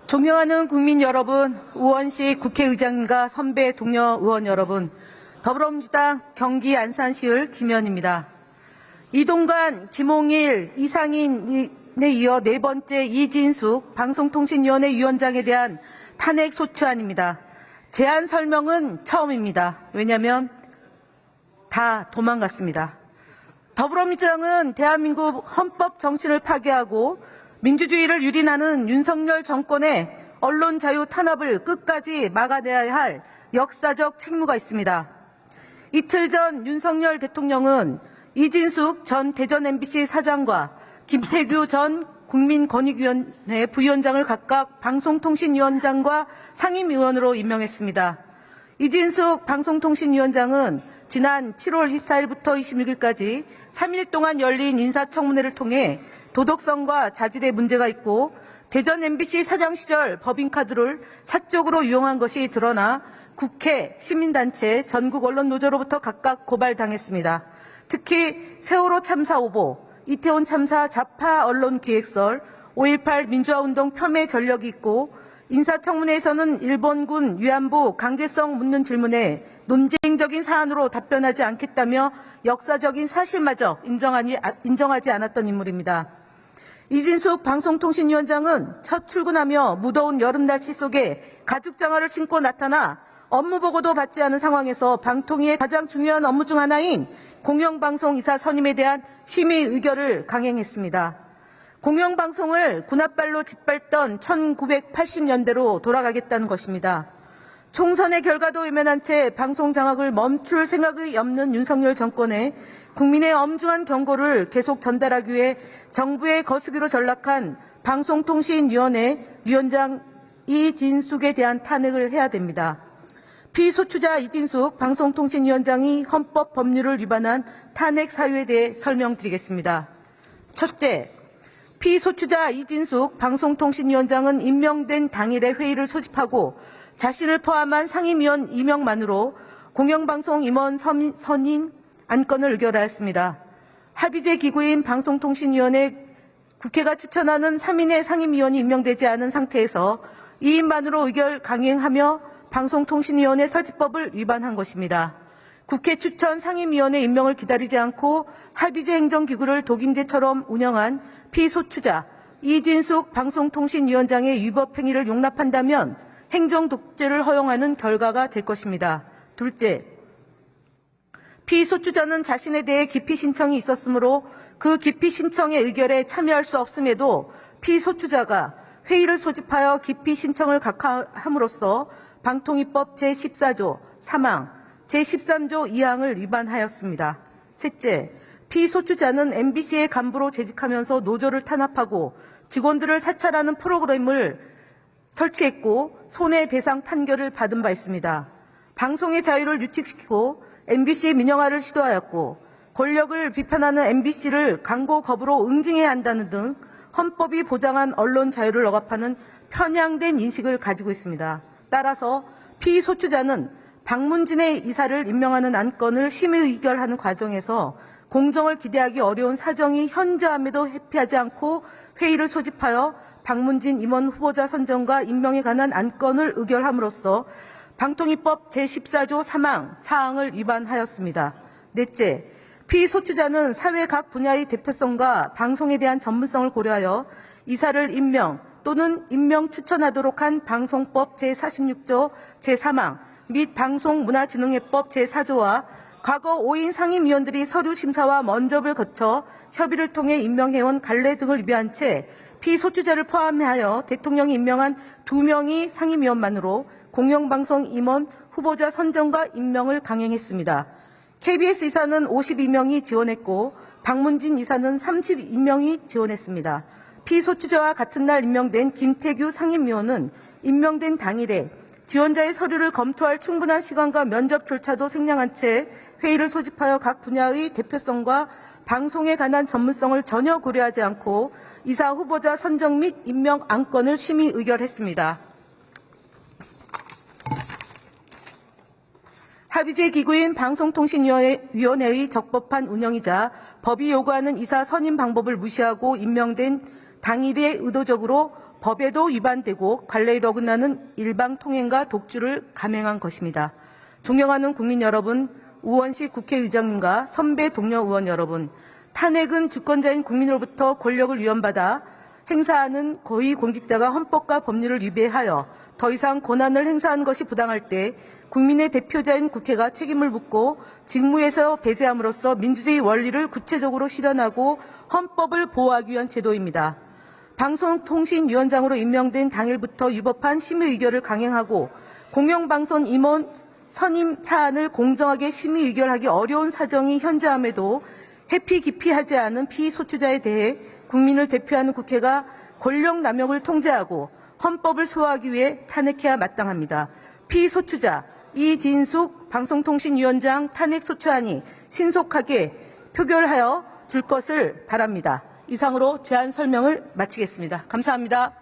존경하는 국민 여러분, 우원식 국회의장님과 선배 동료 의원 여러분, 더불어민주당 경기 안산시을 김현입니다. 이동관, 김홍일, 이상인에 이어 네 번째 이진숙 방송통신위원회 위원장에 대한 탄핵 소추안입니다. 제안 설명은 처음입니다. 왜냐하면 다 도망갔습니다. 더불어민주당은 대한민국 헌법 정신을 파괴하고 민주주의를 유린하는 윤석열 정권의 언론 자유 탄압을 끝까지 막아내야 할 역사적 책무가 있습니다. 이틀 전 윤석열 대통령은 이진숙 전 대전 MBC 사장과 김태규 전 국민권익위원회 부위원장을 각각 방송통신위원장과 상임위원으로 임명했습니다. 이진숙 방송통신위원장은 지난 7월 24일부터 26일까지 3일 동안 열린 인사청문회를 통해 도덕성과 자질에 문제가 있고 대전 MBC 사장 시절 법인카드를 사적으로 이용한 것이 드러나 국회, 시민단체, 전국 언론노조로부터 각각 고발당했습니다. 특히 세월호 참사 오보, 이태원 참사 좌파 언론 기획설, 5.18 민주화운동 폄훼 전력이 있고 인사청문회에서는 일본군 위안부 강제성 묻는 질문에 논쟁적인 사안으로 답변하지 않겠다며 역사적인 사실마저 인정하지 않았던 인물입니다. 이진숙 방송통신위원장은 첫 출근하며 무더운 여름 날씨 속에 가죽장화를 신고 나타나 업무 보고도 받지 않은 상황에서 방통위의 가장 중요한 업무 중 하나인 공영방송 이사 선임에 대한 심의 의결을 강행했습니다. 공영방송을 군홧발로 짓밟던 1980년대로 돌아가겠다는 것입니다. 총선의 결과도 외면한 채 방송 장악을 멈출 생각이 없는 윤석열 정권에 국민의 엄중한 경고를 계속 전달하기 위해 정부의 거수기로 전락한 방송통신위원회 위원장 이진숙에 대한 탄핵을 해야 됩니다. 피소추자 이진숙 방송통신위원장이 헌법 법률을 위반한 탄핵 사유에 대해 설명드리겠습니다. 첫째, 피소추자 이진숙 방송통신위원장은 임명된 당일에 회의를 소집하고 자신을 포함한 상임위원 임명만으로 공영방송 임원 선임 안건을 의결하였습니다. 합의제 기구인 방송통신위원회 국회가 추천하는 3인의 상임위원이 임명되지 않은 상태에서 2인만으로 의결 강행하며 방송통신위원회 설치법을 위반한 것입니다. 국회 추천 상임위원회 임명을 기다리지 않고 합의제 행정기구를 독임제처럼 운영한 피소추자 이진숙 방송통신위원장의 위법 행위를 용납한다면 행정독재를 허용하는 결과가 될 것입니다. 둘째, 피소추자는 자신에 대해 기피 신청이 있었으므로 그 기피 신청의 의결에 참여할 수 없음에도 피소추자가 회의를 소집하여 기피 신청을 각하함으로써 방통위법 제14조 3항, 제13조 2항을 위반하였습니다. 셋째, 피소추자는 MBC의 간부로 재직하면서 노조를 탄압하고 직원들을 사찰하는 프로그램을 설치했고 손해배상 판결을 받은 바 있습니다. 방송의 자유를 규칙시키고 MBC 민영화를 시도하였고 권력을 비판하는 MBC를 광고 거부로 응징해야 한다는 등 헌법이 보장한 언론 자유를 억압하는 편향된 인식을 가지고 있습니다. 따라서 피소추자는 박문진의 이사를 임명하는 안건을 심의 의결하는 과정에서 공정을 기대하기 어려운 사정이 현저함에도 회피하지 않고 회의를 소집하여 박문진 임원 후보자 선정과 임명에 관한 안건을 의결함으로써 방통위법 제14조 3항, 4항을 위반하였습니다. 넷째, 피소추자는 사회 각 분야의 대표성과 방송에 대한 전문성을 고려하여 이사를 임명 또는 임명 추천하도록 한 방송법 제46조 제3항 및 방송문화진흥회법 제4조와 과거 5인 상임위원들이 서류 심사와 면접을 거쳐 협의를 통해 임명해온 관례 등을 위배한 채 피소추자를 포함하여 대통령이 임명한 2명의 상임위원만으로 공영방송 임원 후보자 선정과 임명을 강행했습니다. KBS 이사는 52명이 지원했고 박문진 이사는 32명이 지원했습니다. 피소추자와 같은 날 임명된 김태규 상임위원은 임명된 당일에 지원자의 서류를 검토할 충분한 시간과 면접 절차도 생략한 채 회의를 소집하여 각 분야의 대표성과 방송에 관한 전문성을 전혀 고려하지 않고 이사 후보자 선정 및 임명 안건을 심의 의결했습니다. 합의제 기구인 방송통신위원회의 적법한 운영이자 법이 요구하는 이사 선임 방법을 무시하고 임명된 당일에 의도적으로 법에도 위반되고 관례에도 어긋나는 일방통행과 독주를 감행한 것입니다. 존경하는 국민 여러분, 우원식 국회의장님과 선배 동료 의원 여러분, 탄핵은 주권자인 국민으로부터 권력을 위헌받아 행사하는 고위공직자가 헌법과 법률을 위배하여 더 이상 권한을 행사하는 것이 부당할 때 국민의 대표자인 국회가 책임을 묻고 직무에서 배제함으로써 민주주의 원리를 구체적으로 실현하고 헌법을 보호하기 위한 제도입니다. 방송통신위원장으로 임명된 당일부터 위법한 심의 의결을 강행하고 공영방송 임원 선임 사안을 공정하게 심의 의결하기 어려운 사정이 현저함에도 회피 기피하지 않은 피소추자에 대해 국민을 대표하는 국회가 권력 남용을 통제하고 헌법을 수호하기 위해 탄핵해야 마땅합니다. 피소추자 이진숙 방송통신위원장 탄핵 소추안이 신속하게 표결하여 줄 것을 바랍니다. 이상으로 제안 설명을 마치겠습니다. 감사합니다.